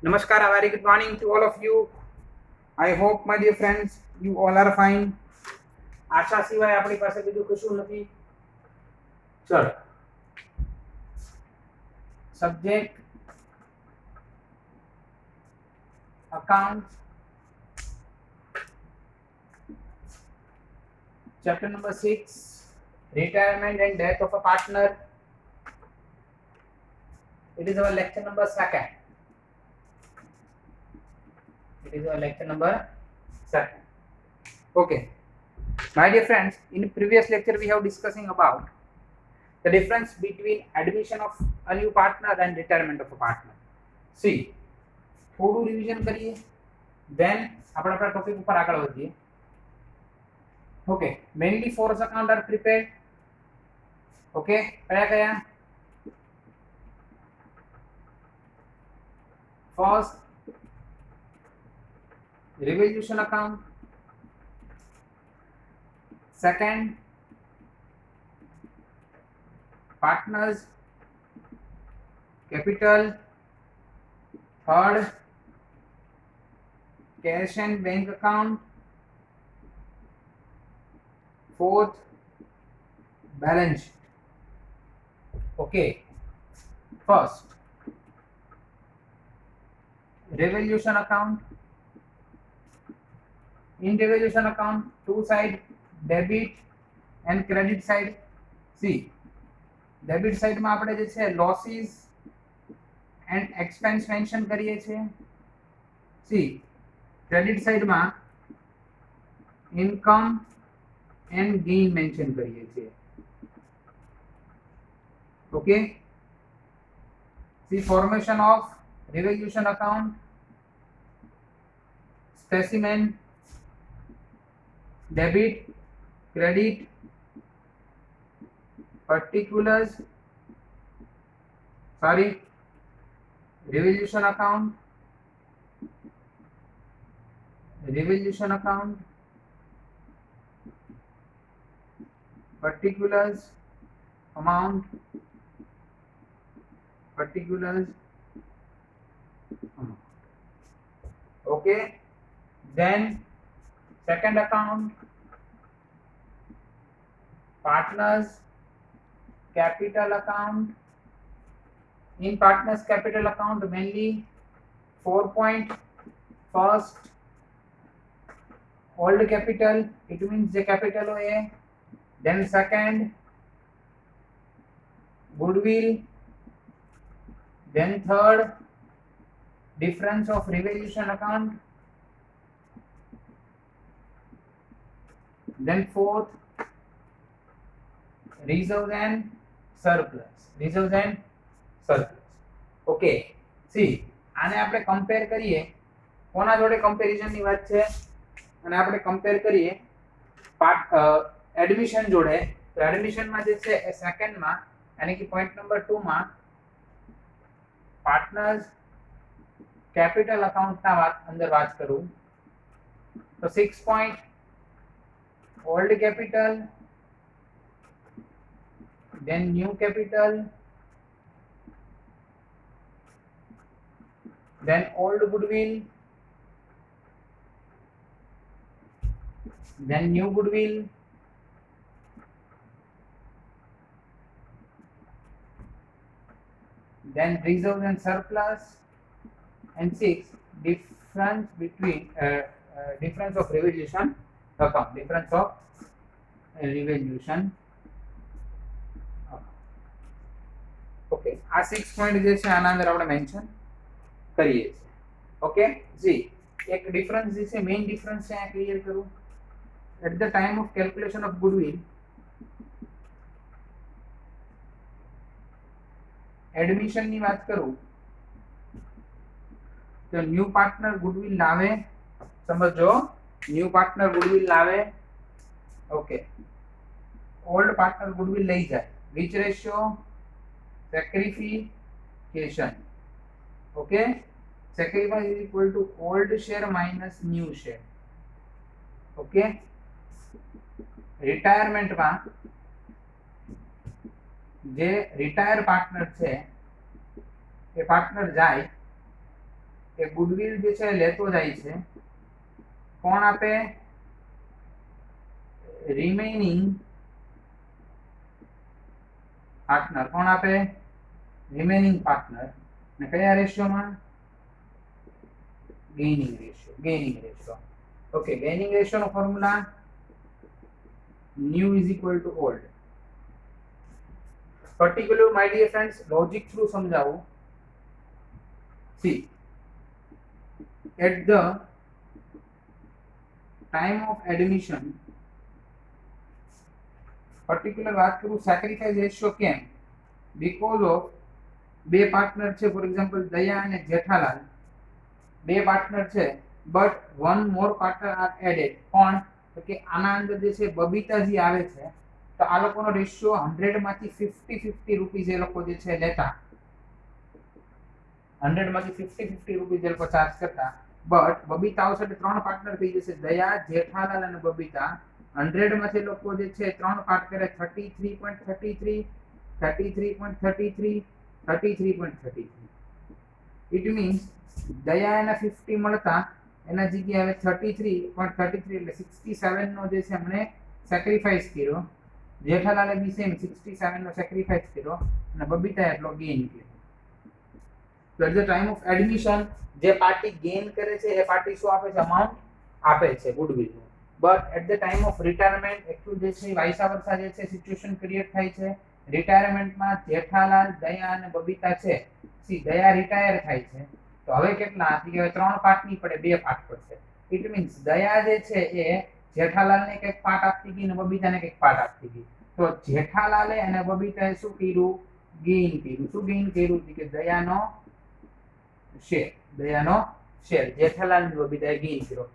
Namaskar, a very good morning to all of you. I hope, my dear friends, you all are fine. આશા સિવાય આપણી પાસે બીજું કશું નથી. ચલો, subject account, chapter number 6, retirement and death of a partner. It is our lecture number 2nd. It is our lecture number 2nd. Okay, my dear friends, in previous lecture we have discussing about the difference between admission of a new partner and retirement of a partner. See, થોડું revision કરીએ, then આપણે આપણા topic ઉપર આગળ વધીએ. Okay, mainly force account are prepared. Okay, કયા first, revaluation account. Second, partners capital. Third, cash and bank account. Fourth, balance sheet. Okay, first, revaluation account. In revaluation account, two side, debit and credit side. See, debit side માં આપણે જે છે losses and expense mention કરીએ છીએ. See, credit side માં income and gain mention કરીએ છીએ. Okay, see, formation of revaluation account, specimen, debit, credit, particulars, revaluation account, particulars, amount, okay. Then second account, partners capital account. In partners capital account, mainly 4 point. First, old capital, it means the capital है. Then second, goodwill. Then third, difference of revaluation account. Then fourth, reserves and surplus. Okay, see, આને આપણે compare કરીએ, કોના જોડે comparison ની વાત છે, અને આપણે કમ્પેર કરીએ એડમિશન જોડે. તો એડમિશન માં જે છે એ સેકન્ડ માં, यानी कि पॉइंट नंबर 2 માં पार्टनर्स कैपिटल अकाउंट ना अंदर बात करूं तो 6 point old capital, then new capital, then old goodwill, then new goodwill, then reserves and surplus, and 6, difference between difference of revaluation account. Okay, आ 6 पॉइंट जे છે આના અંદર આપણે મેન્શન કરીએ છીએ. ઓકે, જી એક ડિફરન્સ જે છે, મેઇન ડિફરન્સ છે આ ક્લિયર કરું. At the time of calculation of goodwill, admission ની વાત કરું તો ન્યू પાર્ટનર ગુડવિલ લાવે. સમજો, ન્યू પાર્ટનર ગુડવિલ લાવે. ઓકે, ઓલ્ડ પાર્ટનર ગુડવિલ લઈ જાય. Which ratio? sacrification. Okay, sacrifice is equal to old share minus new share. Okay, retirement માં જે રિટાયર પાર્ટનર છે એ પાર્ટનર જાય એ ગુડવિલ જે છે લેતો જાય છે, કોણ આપે? Remaining partner. કોણ આપે? Remaining partner. ને કયા રેશિયોમાં? Gaining ratio. Gaining ratio. Okay, gaining ratio નો formula new is equal to old. Particular my dear friends, logic through સમજાવું. See, at the time of admission, particular વાત કરું સેક્રિફાઈસ રેશિયો કેમ? બીકોઝ ઓફ બે partner છે, for example Daya અને જેઠાલાલ, બે partner છે, but one more partner are added. કોણ? તો કે આના અંદર જે છે બબીતાજી આવે છે, તો આ લોકોનો રેશિયો 100 માંથી 50 રૂપીસ એ લોકો જે છે લેતા, 100 માંથી 50 રૂપીસ એ લોકો ચાર્જ કરતા. બટ બબીતા આવશે એટલે ત્રણ પાર્ટનર થઈ જશે, દયા, જેઠાલાલ અને બબીતા. 100 માંથી લોકો જે છે ત્રણ પાર્ટ કરે, 33.33, 33.33, 33.33. ઇટ મીન્સ દયા એના 50 મળતા, એના જગ્યાએ 33.33 એટલે 67 નો જે છે એમણે સેક્રિફાઈસ કર્યો. જેઠાલાલે બી સેમ 67 નો સેક્રિફાઈસ કર્યો અને બબીતા એટલો ગેઇન કર્યો. તો at the time of admission જે પાર્ટી ગેઇન કરે છે એ પાર્ટી શું આપે છે? અમાઉન્ટ આપે છે ગુડવિલ નું. But at the time of retirement actual જે છે વાઇસા વર્સા જે છે સિચ્યુએશન ક્રિએટ થાય છે. રિટાયરમેન્ટમાં જેઠાલાલ, દયા અને બબીતા છે, સી દયા રિટાયર થાય છે, તો હવે કેટલા? ત્રણ પાર્ટ નહીં પડે, બે પાર્ટ પડશે. ઇટ મીન્સ દયા જે છે એ જેઠાલાલને કંઈક પાર્ટ આપતી ગઈ અને બબીતાને કંઈક પાર્ટ આપતી ગઈ. તો જેઠાલાલે અને બબીતાએ શું કર્યું? ગેઇન કર્યું. શું ગેઇન કર્યું? કે દયાનો શેર. દયાનો શેર જેઠાલાલ અને બબીતાએ ગેઇન કર્યો.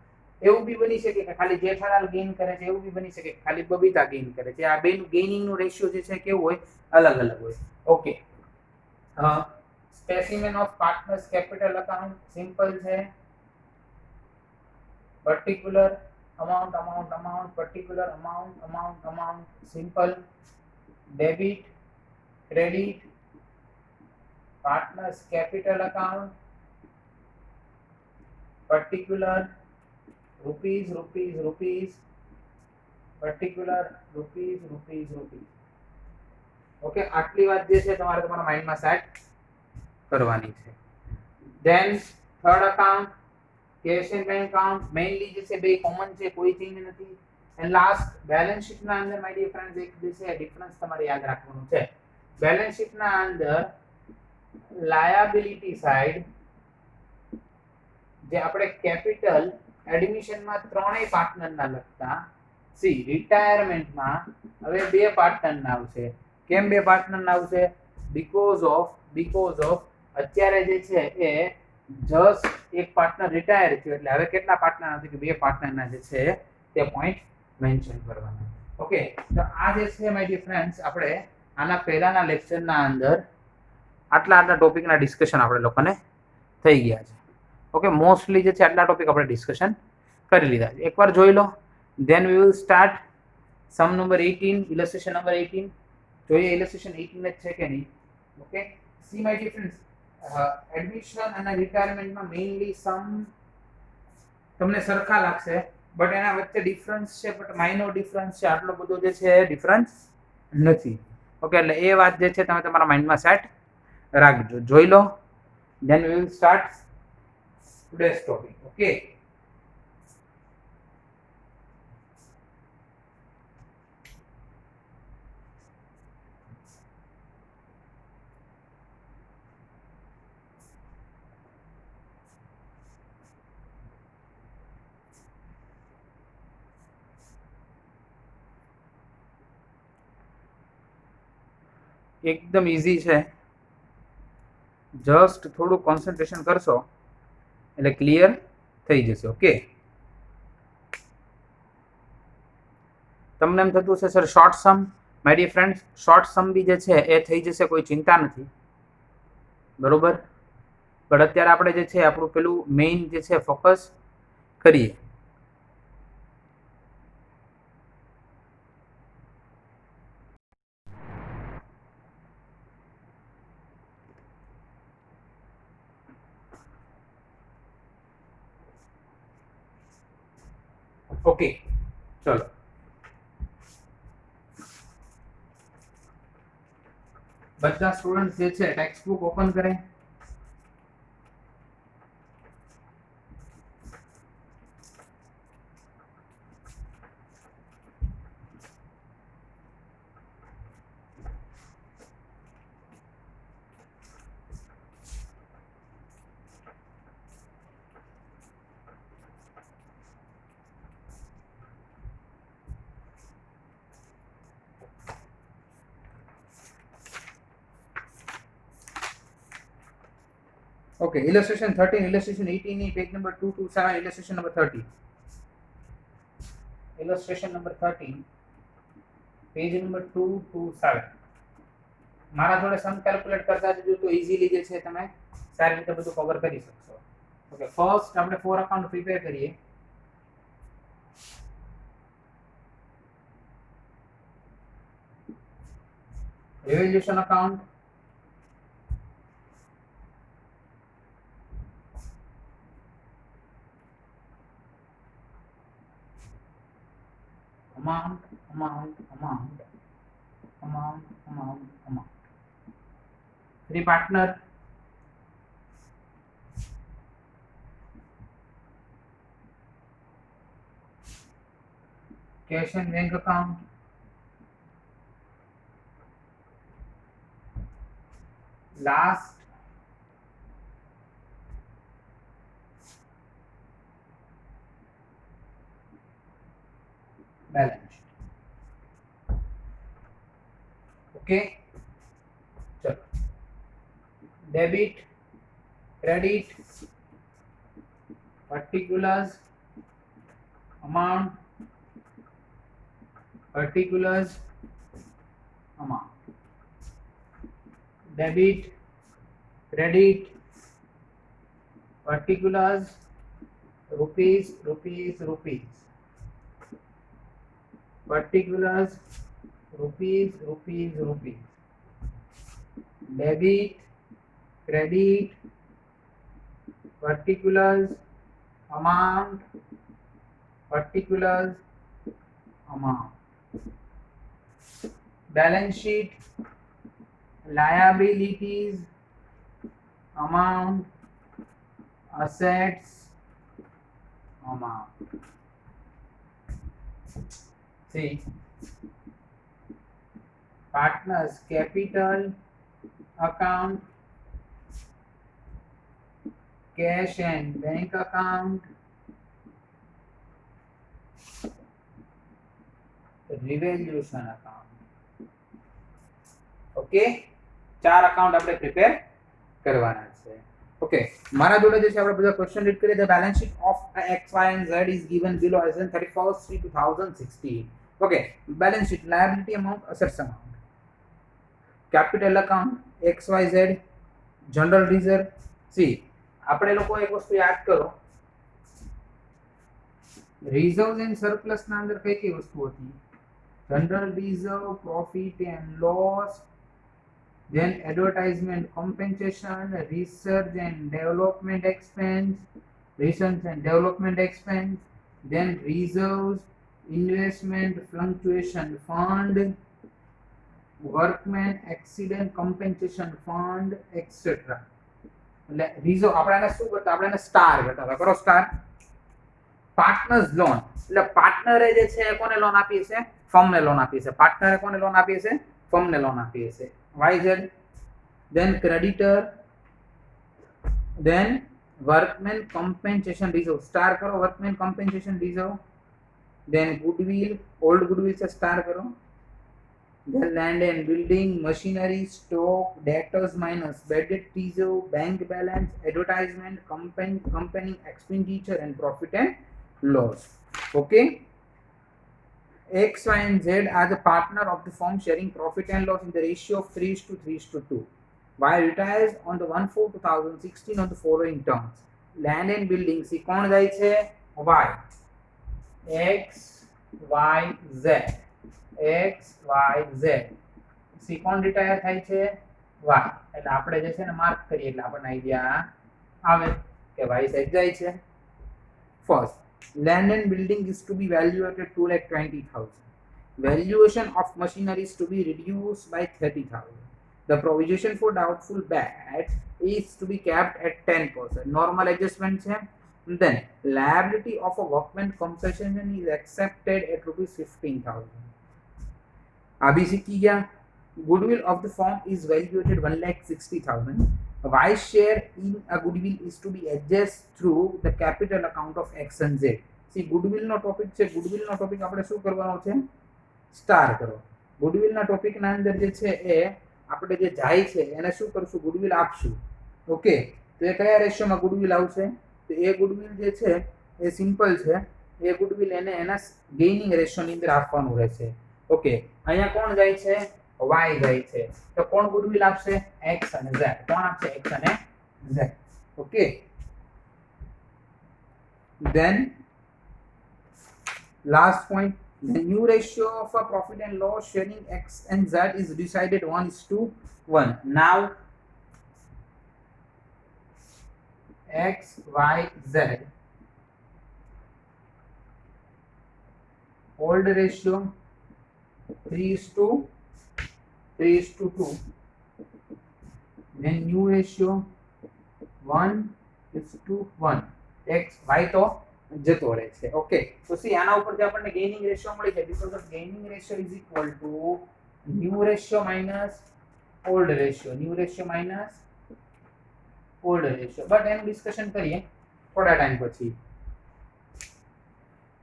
એવું બી બની શકે કે ખાલી જેઠાલાલ ગેઇન કરે છે, એવું બી બની શકે કે ખાલી બબીતા ગેઇન કરે છે. આ બેનું ગેઇનિંગ નું રેશિયો જે છે કેવું હોય? અલગ અલગ હોય. Okay, specimen of partners capital account simple છે. Particular amount, amount, amount, particular amount, amount, amount, simple. Debit, credit, partners capital account, particular, rupees, rupees, rupees, particular, rupees, rupees, rupees. Okay, આટલી વાત જે છે તમારે તમારા માઇન્ડમાં સેટ કરવાની છે. Than third account cache and bank account, mainly જે છે બે કોમન છે, કોઈ ચેન્જ નથી. એન્ડ લાસ્ટ બેલેન્સ શીટ ના અંદર માય ડિયર ફ્રેન્ડ્સ એક જે છે ડિફરન્સ તમારે યાદ રાખવાનું છે. બેલેન્સ શીટ ના અંદર લાયબિલિટી સાઈડ જે આપણે કેપિટલ એડમિશનમાં ત્રણેય પાર્ટનર ના લખતા, સી રિટાયરમેન્ટમાં હવે બે પાર્ટનર ના આવશે. કેમ બે પાર્ટનર ના આવશે? બીકોઝ ઓફ અત્યારે જે છે એ જસ્ટ એક પાર્ટનર રિટાયર થયો એટલે હવે કેટલા પાર્ટનર નથી કે બે પાર્ટનર ના જે છે તે પોઈન્ટ મેન્શન કરવાના. ઓકે, તો આ જે છે માય ડિયર ફ્રેન્ડ્સ આપણે આના પહેલાના લેક્ચરના અંદર આટલા ટોપિકના ડિસ્કશન આપણે લોકોને થઈ ગયા છે. ઓકે, મોસ્ટલી જે છે આટલા ટોપિક આપણે ડિસ્કશન કરી લીધા છે. એકવાર જોઈ લો. Then we will start sum number 18, illustration number 18. જોઈએ ઇલસ્ટ્રેશન 18 જ છે કે નહીં. Okay, see my dear friends, admission અને રિટાયરમેન્ટમાં મેઇનલી સમ તમને સરખા લાગશે, બટ એના વચ્ચે ડિફરન્સ છે, બટ માઇનોર ડિફરન્સ છે. આટલો બધો જે છે ડિફરન્સ નથી. ઓકે, એટલે એ વાત જે છે તમે તમારા માઇન્ડમાં સેટ રાખજો. જોઈ લો. Then we will start today's topic. Okay, એકદમ ઈઝી છે. જસ્ટ થોડું કોન્સન્ટ્રેશન કરશો એટલે ક્લિયર થઈ જશે. ઓકે, તમને એમ થતું છે sir short sum, my dear friends short sum B જે છે એ થઈ જશે, કોઈ ચિંતા નથી. બરોબર, પણ અત્યારે આપણે જે છે આપણું પેલું મેઇન જે છે ફોકસ કરીએ. ओके चलो બધા સ્ટુડન્ટ જે છે ટેક્સ્ટ બુક ઓપન કરે. Okay, illustration 13, illustration 18, page number 227, illustration number 30. Illustration number 13, page number 227. મારા જોડે સમ કેલ્ક્યુલેટ કરતા જજો તો ઈઝીલી જે છે તમે સારી રીતે બધું કવર કરી શકશો. ઓકે, ફર્સ્ટ આપણે 4 અકાઉન્ટ પ્રિપેર કરીએ. Revaluation account, amount. Three partner, cash and bank account, last balance sheet. Okay, चलो debit, credit, particulars, amount, particulars, amount, debit, credit, particulars, rupees, particulars, rupees, debit, credit, particulars, amount, particulars, amount, balance sheet, liabilities, amount, assets, amount. See, partners capital account, cash and bank account, revaluation account. Okay, 4 account આપણે prepare કરવાના છે. Okay, મારા જોડે જે છે આપણે બધા question read કરીએ. The balance sheet of x y and z is given below as in 31/3/2016. Okay, balance sheet, liability amount, assets amount, capital account, xyz, general reserve. See, આપણે લોકો એક વસ્તુ યાદ કરો, reserves and surplus ના અંદર કઈ કઈ વસ્તુ હતી? General reserve, profit and loss, then advertisement compensation, research and development expense, then reserves, investment fluctuation fund, workman accident compensation fund, etc. એટલે reserve આપણે આને શું કરતા? આપણે આને સ્ટાર કરતા હતા. કરો સ્ટાર. પાર્ટનર્સ લોન, એટલે પાર્ટનરે જે છે કોને લોન આપી છે? ફર્મને લોન આપી છે. પાર્ટનરે કોને લોન આપી છે? ફર્મને લોન આપી છે. YZ, then creditor, then workman compensation reserve, star करो. workman compensation reserve, then goodwill, old goodwill से स्टार करो. then land and building, machinery, stock, debtors minus bad debt reserve, bank balance, advertisement, company expenditure and profit and loss. Okay, X, Y and Z are the partner of the firm sharing profit and loss in the ratio of 3:3:2. Y retires on the 1/4/2016 on the following terms. Land and building, see કોણ જાય છે? Y. X, Y, Z. X, Y, Z. see કોણ retire થાય છે? Y. એટલે આપણે જે છે ને માર્ક કરીએ એટલે આપણને આઈડિયા આવે કે Y સાઈડ જાય છે. First Land and building is to be valued at 2,20,000. Valuation of machinery is to be reduced by 30,000. The provision for doubtful debts is to be capped at 10%. Normal adjustments है. Then liability of a workman compensation is accepted at rupees 15,000. अभी सीखी गया. Goodwill of the firm is valued at 1,60,000. Vice share in a goodwill is to be adjusted through the capital account of X and Z. See, goodwill નો topic છે. goodwill નો topic આપણે શું કરવાનો છે? સ્ટાર કરો. goodwill ના topic ના અંદર જે છે એ આપણે જે જાય છે એને શું કરશું? goodwill આપશું. ઓકે, તો એ કયા રેશિયોમાં goodwill આવશે? તો એ goodwill જે છે એ સિમ્પલ છે. એ goodwill એને એના ગેઇનિંગ રેશિયોની અંદર આપવાનું રહેશે. ઓકે, અહીંયા કોણ જાય છે? y જાય છે. તો કોણ goodwill આપશે? x અને z. કોણ આપશે? x અને z. Okay, then last point, the new ratio of a profit and loss sharing x and z is decided 1:1. Now x, y, z old ratio 3:2. Then new ratio 1:1. x, y તો જતો રહે છે. Okay, તો C આના ઉપરથી આપણને ગેઇનિંગ ratio મળી છે. Because of gaining ratio is equal to new ratio minus old ratio. New ratio minus old ratio. But એનું ડિસ્કશન કરીએ થોડા ટાઈમ પછી.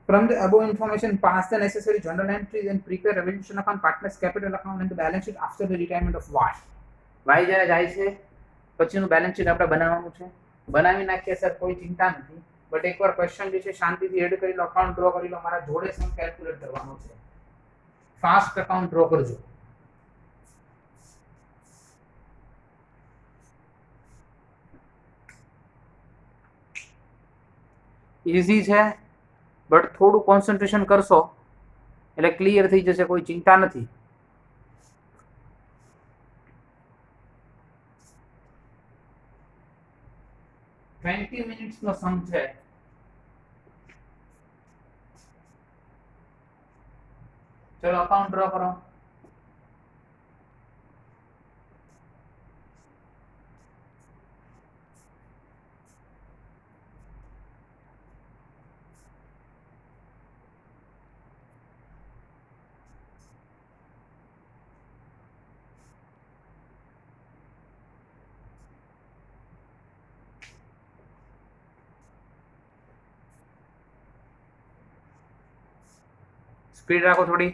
From the above information, pass the necessary journal entries and prepare revaluation account, partners capital account and the balance sheet after the retirement of Y. Y જ્યારે જાય છે પછીનું balance sheet આપણે બનાવવાનું છે. બનાવી નાખીએ સર, કોઈ ચિંતા નથી. બટ એકવાર ક્વેશ્ચન જે છે શાંતિથી એડ કરી લો, અકાઉન્ટ ડ્રો કરી લો. મારા જોડે સમ કેલ્ક્યુલેટ કરવાનો છે. ફાસ્ટ અકાઉન્ટ ડ્રો કરજો. ઈઝી છે, બટ થોડું કોન્સન્ટ્રેશન કરશો એટલે ક્લિયર થઈ જશે. કોઈ ચિંતા નથી. મિનિટ્સ નો સમ છે. ચલો અકાઉન્ટ ડ્રો કરો. સ્પીડ રાખો થોડી.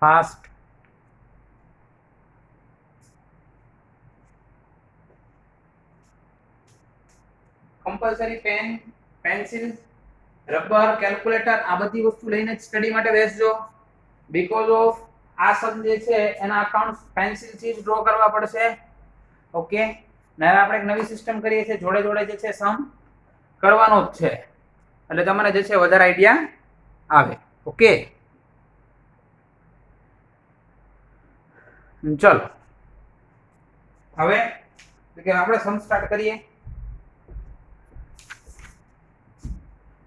Fast. Compulsory pen, pencil, rubber, calculator આ બધી વસ્તુ લઈને સ્ટડી માટે બેસજો. બીકોઝ ઓફ આ સમ જે છે એના અકાઉન્ટ પેન્સિલ થી જ ડ્રો કરવા પડશે. ઓકે, ને આપણે એક નવી સિસ્ટમ કરીએ છીએ. જોડે જોડે જે છે સમ કરવાનો જ છે એટલે તમને જે છે વધારે આઈડિયા આવે. ઓકે, ચલો હવે આપણે સમ સ્ટાર્ટ કરીએ.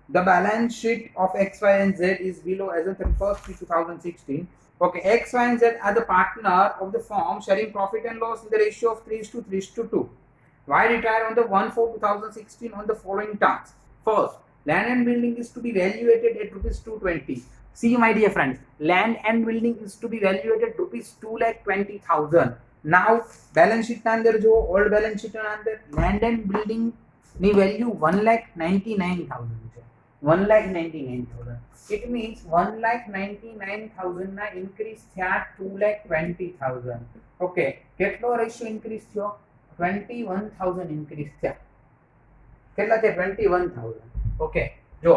The balance sheet of X, Y, and Z is below as on 31st 2016. Okay, X, Y, and Z are the partner of the firm sharing profit and loss in the ratio of 3:2. Y retire on the 1/4/2016 on the following terms. First, land and building is to be valuated at rupees 220. See, my dear friends, land and building is to be valuated at rupees 2,20,000. Now, balance sheet ના અંદર જો old balance sheet ના અંદર land and building ની value 1,99,000 છે. 1,99,000. It means 1,99,000 ના increase થયા 2,20,000. Okay, કેટલો રેશિયો increase થયો? 21,000 increase થયા. કેટલા છે? 21,000. Okay, જો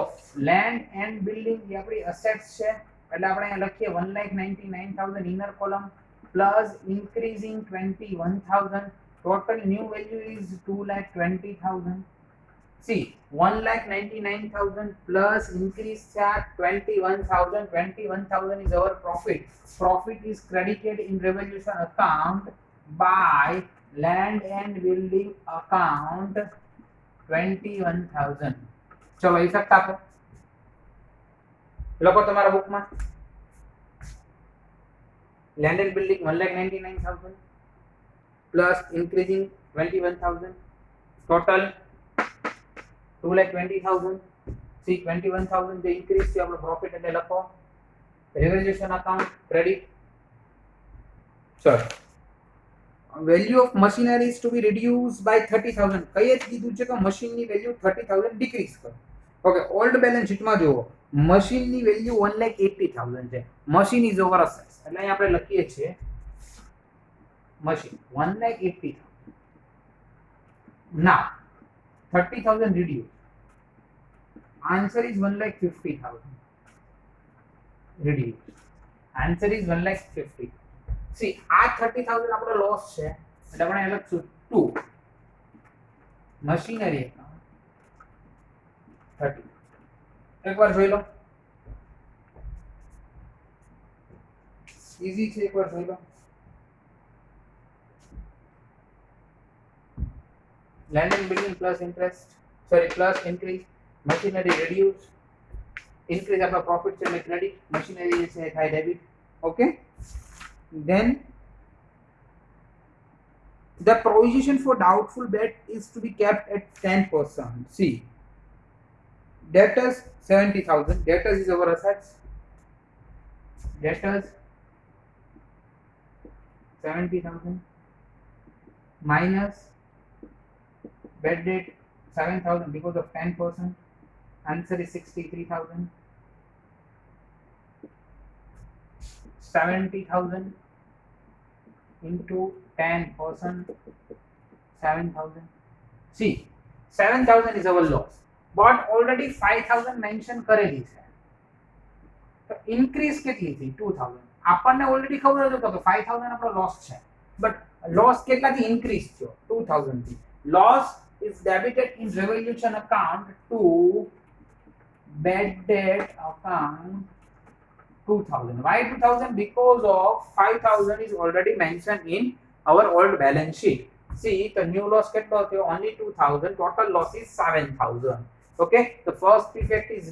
land and building એ આપણી assets છે એટલે આપણે અહીંયા લખીએ 1,99,000 inner column plus increasing 21,000. Total new value is 2,20,000. See, 1,99,000 plus increase charge 21,000. 21,000 is our profit. Profit is credited in revaluation account by land and building account 21,000. चलो effect आपो लखो तुम्हारा book में land and building 1,99,000 plus increasing 21,000 total 2,20,000. See 21,000 the increase your profit and लखो revaluation account credit. Sir, value of machinery is to be reduced by 30,000. કઈએ જ કીધું છે કે machine ની વેલ્યુ 30,000 ડિક્રીઝ કરો. ઓકે, ઓલ્ડ બેલેન્સ શીટ માં જુઓ machine ની વેલ્યુ 1,80,000 છે. મશીન ઇઝ ઓવર અસેટ્સ એટલે અહીં આપણે લખીએ છીએ machine 1,80,000. Now 30,000 reduced. Answer is 1,50,000. Reduced. Answer is 1,50,000. See, આ 30,000 આપણો લોસ છે એટલે આપણે લખશું 2 મશીનરી એકાઉન્ટ 30. એકવાર જોઈ લો, ઈઝી છે, એકવાર જોઈ લો. Land and building plus interest, sorry, plus increase, machinery reduce, increase आपका profit से में credit, machinery से થાય debit. Okay, then the provision for doubtful debt is to be kept at 10%. See, debtors 70,000. Debtors is our assets. Debtors 70,000 minus bad debt 7,000 because of 10%. Answer is 63,000. 70,000 into 10%, 7,000. See, 7,000 is our loss, but already 5,000 mention કરેલી છે. તો increase કેટલી થઈ? 2,000. આપણને already ખબર હતો કે 5,000 આપણો લોસ છે, બટ લોસ કેટલાથી ઇન્ક્રીઝ થયો? 2,000 થી. Loss is debited in revaluation account to bad debt account 2,000. Why 2,000? Because of 5,000 is already mentioned in our old balance sheet. See, the new loss ketlo thyo? Only 2,000. Total loss is 7,000. Okay, the first effect is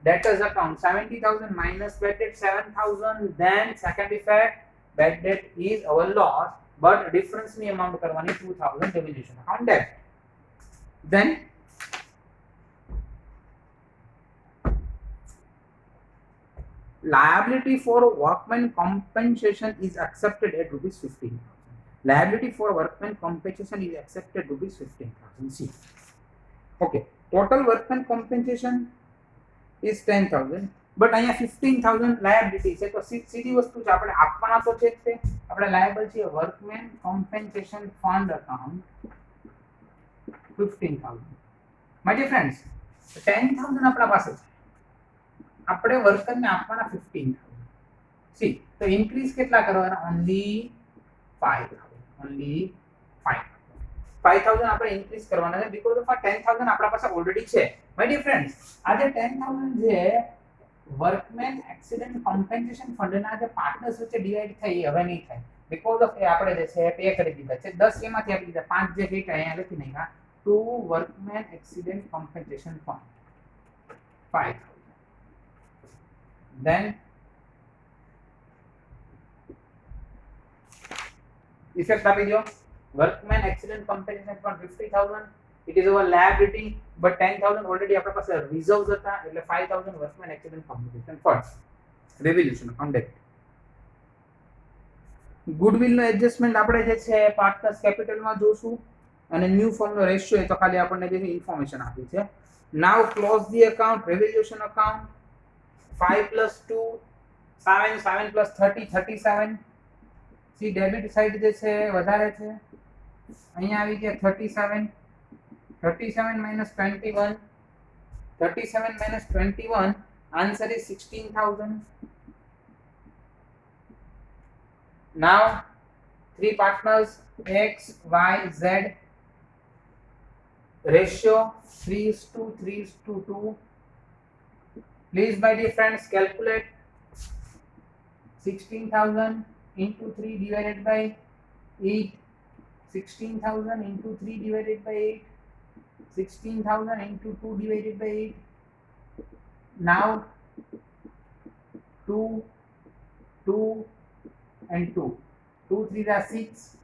debtors account 70,000 minus bad debt 7,000. Then second effect, bad debt is our loss, but difference ni amount karwani 2,000 revaluation account debt. Then liability for workman compensation is accepted at rupees 15,000. Liability for workman compensation is accepted rupees 15,000. See, okay, total workman compensation is 10,000, but અહીંયા 15,000 liability છે. તો સીધી વસ્તુ છે, આપણે આપવાના તો છે જ તે. આપણે લાયબલ છે workmen compensation fund account 15,000. My dear friends, 10,000 આપણા પાસે છે, આપણે વર્કરને આપવાના 15,000. સી, તો ઇન્ક્રીઝ કેટલા કરવાના? ઓન્લી 5,000. ઓન્લી 5,000 આપણે ઇન્ક્રીઝ કરવાના છે બીકોઝ ઓફ આ 10,000 આપણા પાસે ઓલરેડી છે. માય ડિયર ફ્રેન્ડ્સ, આ જે 10,000 છે વર્કમેન એક્સિડન્ટ કોમ્પેન્સેશન ફંડના જે પાર્ટનર્સ વચ્ચે ડિવાઈડ થઈ હવે નહીં થાય બીકોઝ ઓફ એ આપણે જે છે પે કરી દીધા છે. 10 એમાંથી આપી દીધા, 5 જે કઈ અહીંયા લખી નાખ્યા to workmen accident compensation fund 5,000. Then effect આપી દો. workman accident compensation fund 50,000. it is our liability, but 10,000 already આપણા પાસે reserves હતા એટલે 5,000 workman accident compensation fund revaluation account debt. goodwill નો એડજસ્ટમેન્ટ આપણે જે છે પાર્ટનર્સ કેપિટલ માં જોશું અને ન્યુ ફોર્મ નો રેશિયો એ તો ખાલી આપણને જે ઇન્ફોર્મેશન આપી છે. now close the account, revaluation account 5 plus 2 7, 7 plus 30 37. C debit side જે છે વધારે છે, અહીંયા આવી ગયા 37. 37 minus 21, 37 minus 21, answer is 16,000. Now 3 partners X, Y, Z. Ratio 3:2. Please, my dear friends, calculate 16,000 into 3 divided by 8. 16,000 into 3 divided by 8. 16,000 into 2 divided by 8. Now 2, 2 and 2. 2 3 are 6.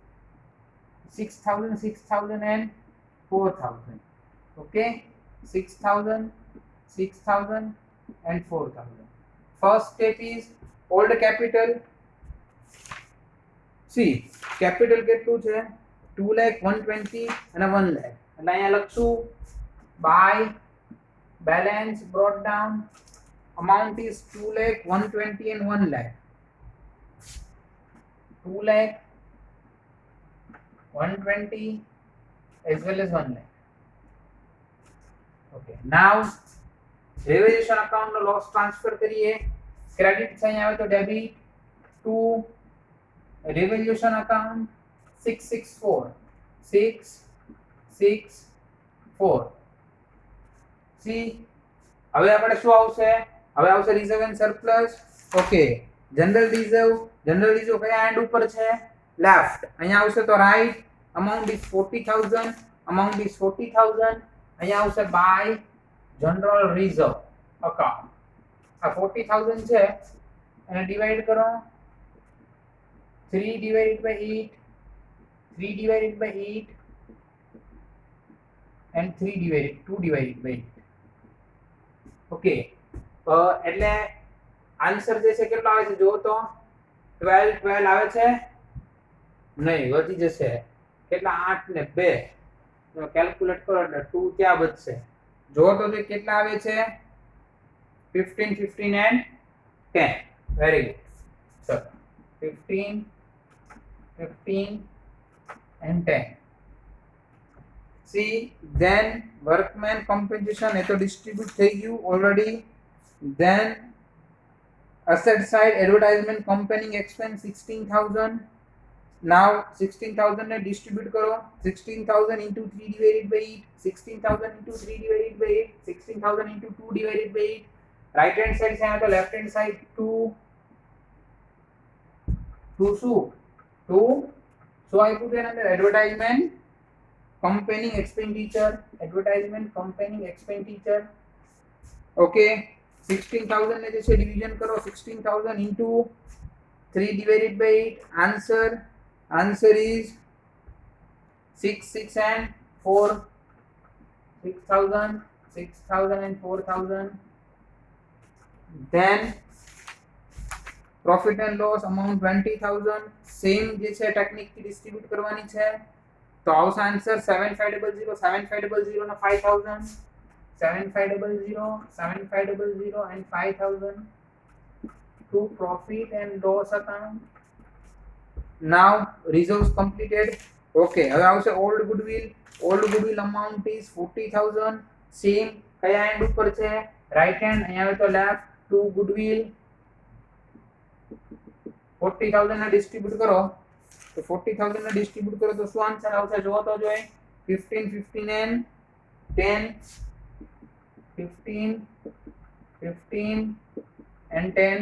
6,000, 6,000 and 4,000. Okay, 6,000, 6,000 and 4,000. First step is old capital. See, capital કેટલું છે 2,120,000 અને 1,00,000. એટલે અહીંયા લખશું by balance brought down amount is 2,120,000 and 1,00,000. 2,120,000 as well as 1,00,000. Okay, now revaluation account no loss transfer કરીએ. Credit છે અહીંયા આવે તો debit to revaluation account 664. 664. See, હવે આપણે શું આવશે? હવે આવશે reserve and surplus. Okay, general reserve કયા એન્ડ ઉપર છે? લેફ્ટ. અહીંયા આવશે તો રાઈટ. Amount is 40,000. અહીંયા આવશે બાય જનરલ રિઝર્વ અકાઉન્ટ. આ 40,000 છે એને ડિવાઈડ કરો 3 divided by 8, 3 divided by 8 and 2 divided by 8. Okay, એટલે આન્સર જે છે કેટલો આવે છે જો તો 12 આવે છે નહીં, વધી જશે કેટલા 8 ને 2 તો કેલ્ક્યુલેટ કરો એટલે 2 ક્યાં બચશે જો તો તે કેટલા આવે છે 15 and 10. Very good. ચલો 15 and 10. See, then workman compensation એ તો distribute થઈ ગયું already. Then asset side advertisement company expense 16,000. Now 16,000 ને distribute કરો 16,000 into 3 divided by 8. 16,000 into 3 divided by 8. 16,000 into 2 divided by 8. right hand side છે તો left hand side 2 શું so I put another advertisement company expenditure. Okay, 16,000 ને જે છે division કરો 16,000 into 3 divided by 8. answer is 6 and 4. 6,000 and 4,000. then profit and loss amount 20,000. Same જે છે technique થી ડિસ્ટ્રીબ્યુટ કરવાની છે તો આવશે આન્સર 7500 અને 5000. 7500 and 5000 to profit and loss account. now reserves completed. okay, હવે આવશે old goodwill amount is 40,000. Same કયા એન્ડ ઉપર છે રાઈટ હેન્ડ, અહીંયા આવે તો લેફ્ટ to goodwill 40,000 ને ડિસ્ટ્રીબ્યુટ કરો તો 40,000 ને ડિસ્ટ્રીબ્યુટ કરો તો શું આન્સર આવશે જો તો જોઈ 15 and 10. 15 and 10.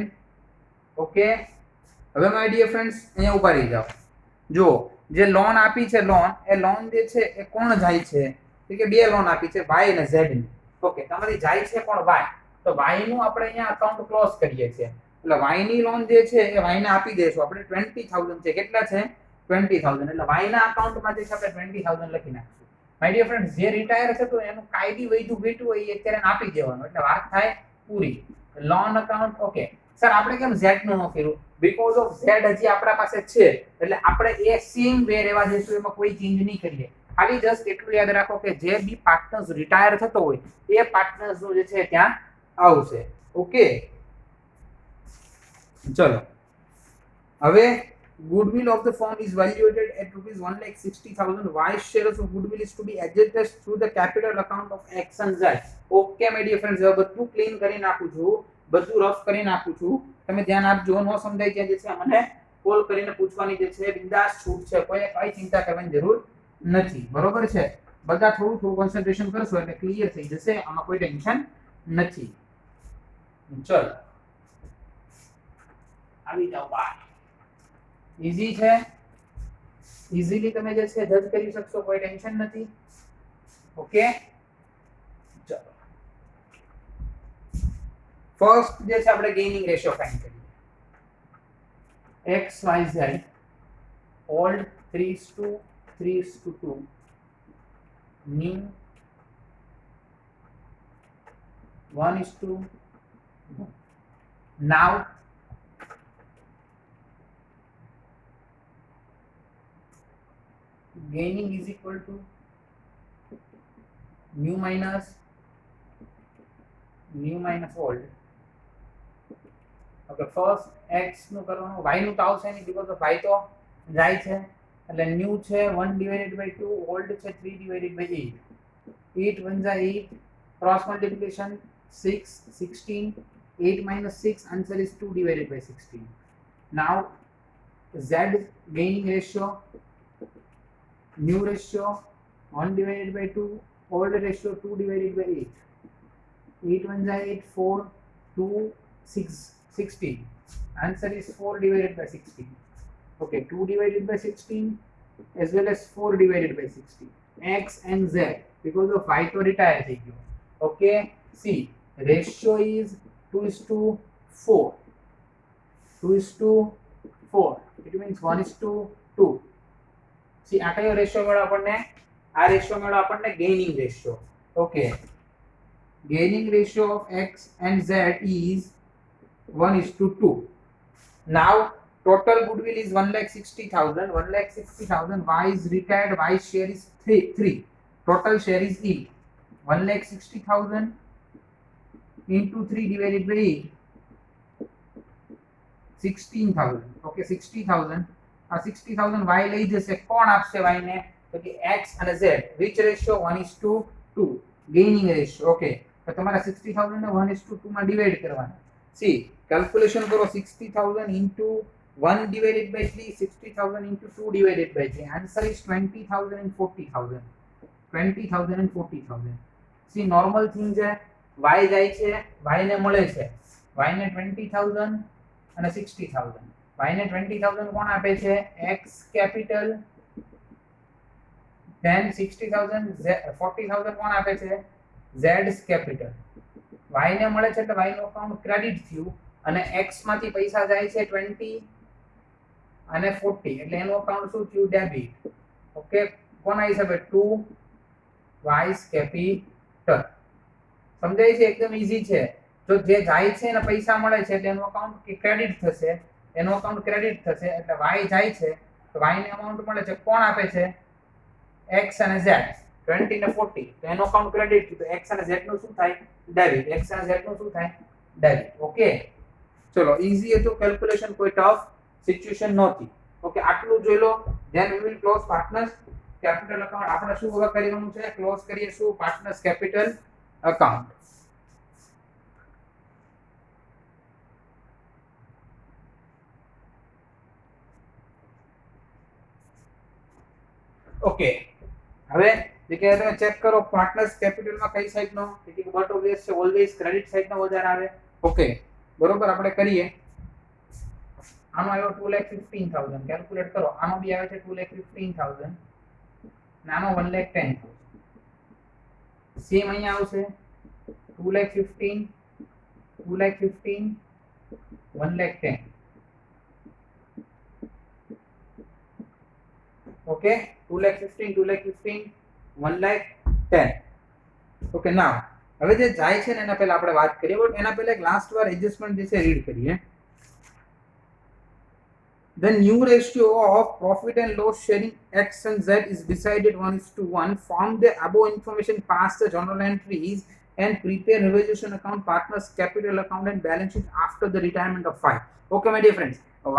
ઓકે, હવે માય ડિયર ફ્રેન્ડ્સ અહીંયા ઉભા રહી જાઓ. જો જે લોન આપી છે એ લોન જે છે એ કોણ જાય છે કે બે લોન આપી છે y અને z ની. ઓકે, તમારી જાય છે કોણ y, તો y નું આપણે અહીંયા અકાઉન્ટ ક્લોઝ કરીએ છીએ એટલે y ની લોન જે છે એ y ને આપી દેશું આપણે 20,000 છે. કેટલા છે 20,000 એટલે y ના અકાઉન્ટમાં જે છે આપણે 20,000 લખી નાખશું. માય ડિયર ફ્રેન્ડ્સ જે રિટાયર છે તો એનું કાયદી વૈધું ઘટ્યું હોય એ અત્યારે આપી દેવાનું એટલે વાત થાય પૂરી. Loan account. ઓકે સર, આપણે કેમ z નું ન કર્યું? બીકોઝ ઓફ z હજી આપણા પાસે છે એટલે આપણે એ સેમ વે રહેવા દઈશું, એમાં કોઈ ચેન્જ નહીં કરીએ. ખાલી જસ્ટ એટલું યાદ રાખો કે જે બી પાર્ટનર્સ રિટાયર થતો હોય એ પાર્ટનર્સ નું જે છે ત્યાં આવશે. ઓકે, ચલો હવે goodwill of the firm is valuated at rupees 1,60,000. y shares of goodwill is to be adjusted through the capital account of x and z. okay my dear friends, હવે બધું ક્લીન કરી નાખું છું, બધું રફ કરી નાખું છું, તમે ધ્યાન આપજો. નો સમજાય ત્યાં જે છે મને કોલ કરીને પૂછવાની જે છે બિંદાસ છૂટ છે, કોઈ કઈ ચિંતા કરવાની જરૂર નથી, બરોબર છે? બધા થોડું થોડું કોન્સન્ટ્રેશન કરશો એટલે ક્લિયર થઈ જશે, આમાં કોઈ ટેન્શન નથી. ચલો આવી જાઓ બહાર. ઈઝી છે, ઈઝીલી તમે જે છે જજ કરી શકશો, કોઈ ટેન્શન નથી. ઓકે ચલો ફર્સ્ટ જે છે આપણે ગેઇનિંગ રેશિયો ફાઇન્ડ કરીએ. x y z old 3:2 new 1:1. Now gaining is equal to new minus old. Okay, first x નું કરવાનું, y નું તો આવશે નહીં બીકોઝ ઓફ y તો જાય છે, એટલે new છે 1/2, old છે 3/8. 8 1 जा 8, cross multiplication 6 16, 8 minus 6, answer is 2/16. Now z gaining ratio, new ratio 1/2, old ratio 2/8. 8 1 जा 8, 4 2 6 16, answer is 4/16. Okay, 2/16 as well as 4/16. X and z because of y to retire થઈ ગયો. Okay, see ratio is 2:4. 2:4, it means 1:2. see આ કયો ratio મળ્યો આપણને? આ ratio મળ્યો આપણને ગેઇનિંગ ratio. Okay, gaining ratio of x and z is 1:2. Now total goodwill is 1,60,000. 1,60,000. Y is retired. Y share is 3. Total share is E. 1,60,000 into 3/8, 16,000. Okay, 60,000. 60,000 Y લઈ જશે, કોણ આપશે y ને? તો કે x અને z. which ratio? 1:2. gaining ratio. Okay, તો તમારા 60,000 ને 1:2 માં ડિવાઇડ કરવાના. see calculation કરો, 60,000 into 1/3, 60,000 into 2/3. answer is 20,000 and 40,000. 20,000 and 40,000. see normal thing છે, y જાય છે, y ને મળે છે, y ને 20,000 અને 60,000. y ને 20,000 કોણ આપે છે? x capital. then 60,000 40,000 કોણ આપે છે? z capital. y ને મળે છે એટલે y નું અકાઉન્ટ ક્રેડિટ થયું અને x માંથી પૈસા જાય છે 20 અને 40 એટલે એનું અકાઉન્ટ શું થયું? ડેબિટ. ઓકે, કોના હિસાબે? 2 y capital. સમજાય છે? એકદમ ઈઝી છે. જો જે જાય છે ને પૈસા મળે છે એટલે એનું અકાઉન્ટ ક્રેડિટ થશે, એનું અકાઉન્ટ ક્રેડિટ થશે એટલે y જાય છે તો y ને અમાઉન્ટ મળે છે, કોણ આપે છે? x અને z. 20 ને 40 તો એનો અકાઉન્ટ ક્રેડિટ થયું તો x અને z નું શું થાય? ડેબિટ. x અને z નું શું થાય? ડેબિટ. ઓકે ચલો, ઈઝી હતું કેલ્ક્યુલેશન, કોઈ ટફ સિચ્યુએશન નહોતી. ઓકે, આટલું જોઈ લો. Then we will close partners capital account. આપણે શું હવે કરવાનું છે? ક્લોઝ કરીએ શું? Partners capital account. ઓકે, હવે જે કે તમે ચેક કરો પાર્ટનર્સ કેપિટલમાં કઈ સાઈડનો? કે બટ ઓબ્વિયસ છે, ઓલવેઝ ક્રેડિટ સાઈડનો વધારે આવે. ઓકે બરોબર, આપણે કરીએ. આનો આવ્યો 2,15,000, કેલ્ક્યુલેટ કરો. આનો બી આવે છે 2,15,000, નાનો 1,10,000. સેમ અહીંયા આવશે 2,15,000, 2,15,000, 1,10,000. ઓકે, 2,15,000, 2,15,000, 1,10,000. ઓકે, નાવ હવે જે જાય છે ને એના પહેલા આપણે વાત કરીએ, બટ એના પહેલા એક લાસ્ટ વાર એડજસ્ટમેન્ટ જે છે રીડ કરીએ. The new ratio of profit and loss sharing X and Z is decided 1:1. Form the above information, pass the journal entries and prepare revaluation account, partners capital account and balance sheet after the retirement of Y. Okay my dear friends,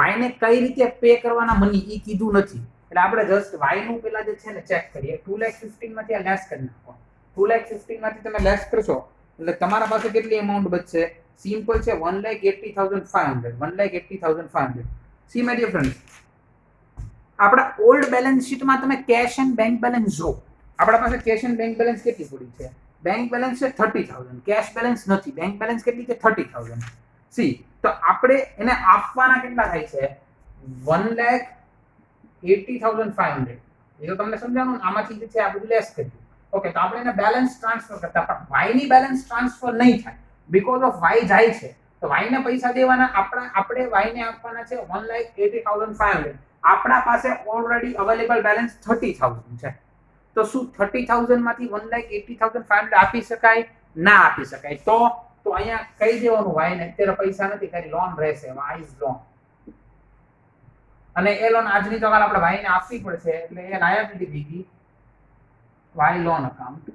Y ને કઈ રીતે pay કરવાના money ઈ કીધું નથી, એટલે આપણે just y નું પેલા જે છે ને ચેક કરીએ. 2,15,000 માંથી આ લેસ કરી નાખો. 2,15,000 માંથી તમે લેસ કરશો એટલે તમારા પાસે કેટલી અમાઉન્ટ બચશે? સિમ્પલ છે 1,80,500. 1,80,500. સી માય ડિયર ફ્રેન્ડ્સ, આપણા ઓલ્ડ બેલેન્સ શીટમાં તમે કેશ એન્ડ બેંક બેલેન્સ જો, આપણા પાસે કેશ એન્ડ બેંક બેલેન્સ કેટલી પડી છે? બેંક બેલેન્સ છે 30,000, કેશ બેલેન્સ નથી. બેંક બેલેન્સ કેટલી છે? 30,000. સી, તો આપણે એને આપવાના કેટલા થાય છે? 1,80,500. એ તો તમને સમજાણું, આમાંથી જે છે આ બધું લેસ કર્યું. ઓકે, તો આપણે એને બેલેન્સ ટ્રાન્સફર કરતા, પણ વાય ની બેલેન્સ ટ્રાન્સફર નહીં થાય બીકોઝ ઓફ વાય જાય છે. તો વાય ને પૈસા દેવાના, આપણે વાય ને આપવાના છે 1,80,500. આપણા પાસે ઓલરેડી અવેલેબલ બેલેન્સ 30,000 છે. તો શું 30,000 માંથી 1,80,500 આપી શકાય? ના આપી શકાય. તો અહીંયા કહી દેવાનું વાય ને અત્યારે પૈસા નથી, તારી લોન રહેશે, વાય ઇઝ લોન. અને એ લોન આજની તો આપણે વાય ને આપવી પડશે, એટલે એ લાયબિલિટી થઈ ગઈ વાય લોન અકાઉન્ટ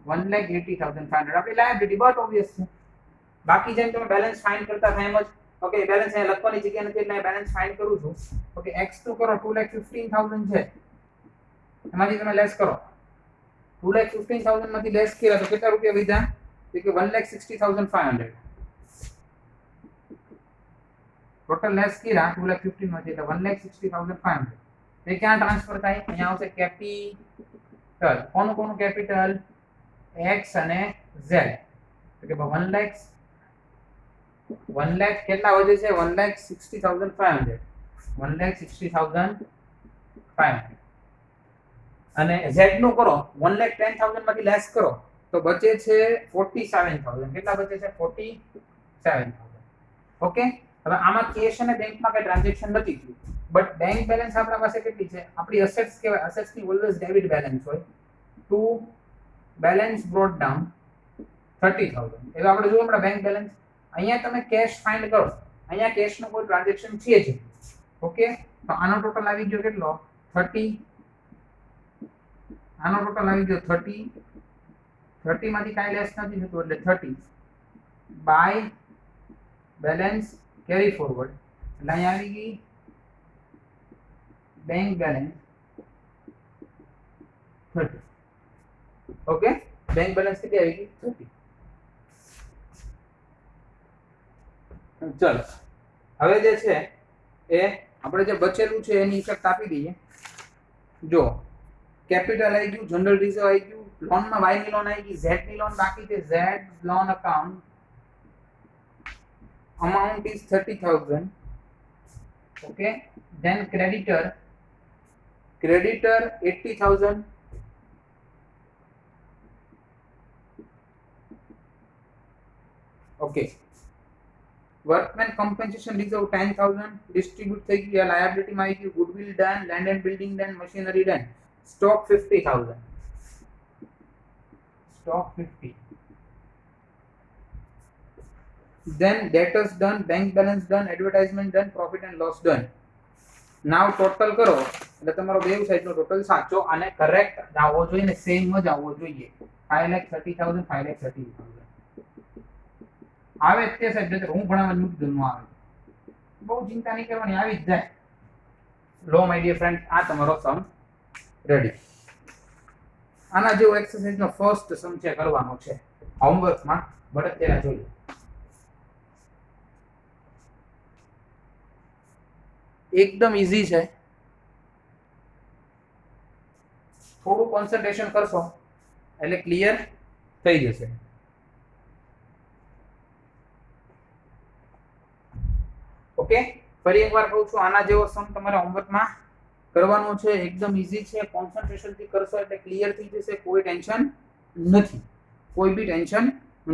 1,80,500 આપણી લાયબિલિટી, બટ ઓબ્વિયસ છે. બાકી જેમ તમે બેલેન્સ ફાઇન્ડ કરતા થાય એમ જ. ઓકે, બેલેન્સ અહીંયા લખવાની જગ્યા નથી એટલે બેલેન્સ ફાઇન્ડ કરું છું. ઓકે, x2 કરો 2,15,000 છે, એમાંથી તમે લેસ કરો. 2,15,000 માંથી લેસ કર્યા તો કેટલા રૂપિયા વધ્યા? તો કે 1,60,500. ટોટલ લેસ કર્યા 2,15,000 માંથી એટલે 1,60,500. એ ક્યાં ટ્રાન્સફર થાય? અહીંયા આવશે કેપિટલ. કોનું કેપિટલ? x અને z. તો કે 1 લાખ કેટલા વધે છે? 1,60,500. 1,60,500. અને z નું કરો 1,10,000 માંથી લેસ કરો તો બચે છે 47,000. કેટલા બચે છે? 47,000. ઓકે, હવે આમાં કેશ અને બેંકમાં કઈ ટ્રાન્ઝેક્શન નથી થયું, બટ બેંક બેલેન્સ આપણા પાસે કેટલી છે? આપણી અસેટ્સ કહેવાય. અસેટ્સ ની ઓલવેઝ ડેબિટ બેલેન્સ હોય. To balance brought down 30,000. એટલે આપણે જો આપણા બેંક બેલેન્સ, અહીંયા તમે કેશ ફાઇન્ડ કરો, અહીંયા કેશ નો કોઈ ટ્રાન્ઝેક્શન છે જ. ઓકે, તો આનો ટોટલ આવી ગયો કેટલો? 30. આનો ટોટલ આવી ગયો 30. 30 માંથી કાંઈ લેસ નથી થતું એટલે 30 બાય બેલેન્સ કેરી ફોરવર્ડ. એટલે અહીંયા આવી ગઈ bank balance 30. Okay, bank balance કેટલી આવી ગઈ? 30. ચલો, હવે જે છે એ આપણે જે બચેલું છે એની ઇફેક્ટ આપી દઈએ. જો કેપિટલ આવી ગયું, જનરલ રિઝર્વ આવી ગયું, લોનમાં વાય ની લોન આવી ગઈ, ઝેડ ની લોન બાકી છે. Z loan account amount is 30,000. okay, then creditor 80,000. okay, workman compensation reserve 10,000 distribute થઈ ગયું. લાયબિલિટી માં આવી ગયું goodwill done, land and building done, machinery done, stock 50,000. stock 50. then debtors done, bank balance done, advertisement done, profit and loss done. now total કરો એટલે તમારો બે side નો total સાચો અને કરેક્ટ આવવો જોઈએ ને સેમ જ આવવો જોઈએ. 5,30,000 5,30,000 આવે તે સાઈડ એટલે હું ભણાવવાનું મૂકી દઉં આવે. બહુ ચિંતા નહીં કરવાની, આવી જ જાય. લો માય ડિયર ફ્રેન્ડ, આ તમારો સમ રેડી. આના જેવો એક્સરસાઇઝ નો ફર્સ્ટ સમ છે કરવાનો છે હોમવર્કમાં, બટ અત્યારે જોઈએ. એકદમ ઈઝી છે, થોડું કોન્સન્ટ્રેશન કરશો એટલે ક્લિયર થઈ જશે. ઓકે, ફરી એકવાર કહું છું, આના જેવો સમ તમારે હોમવર્કમાં કરવાનો છે. એકદમ ઈઝી છે, કોન્સન્ટ્રેશન થી કરશો એટલે ક્લિયર થઈ જશે. કોઈ ટેન્શન નથી, કોઈ બી ટેન્શન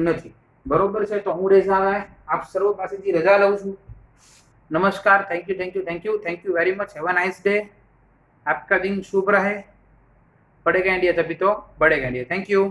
નથી. બરોબર છે? તો હું રેઝા આપ સર્વ પાસેથી રજા લઉં છું. नमस्कार, thank you very much. Have a nice day. आपका दिन शुभ रहे. पढ़ेगा इंडिया तभी तो बढ़ेगा इंडिया. Thank you.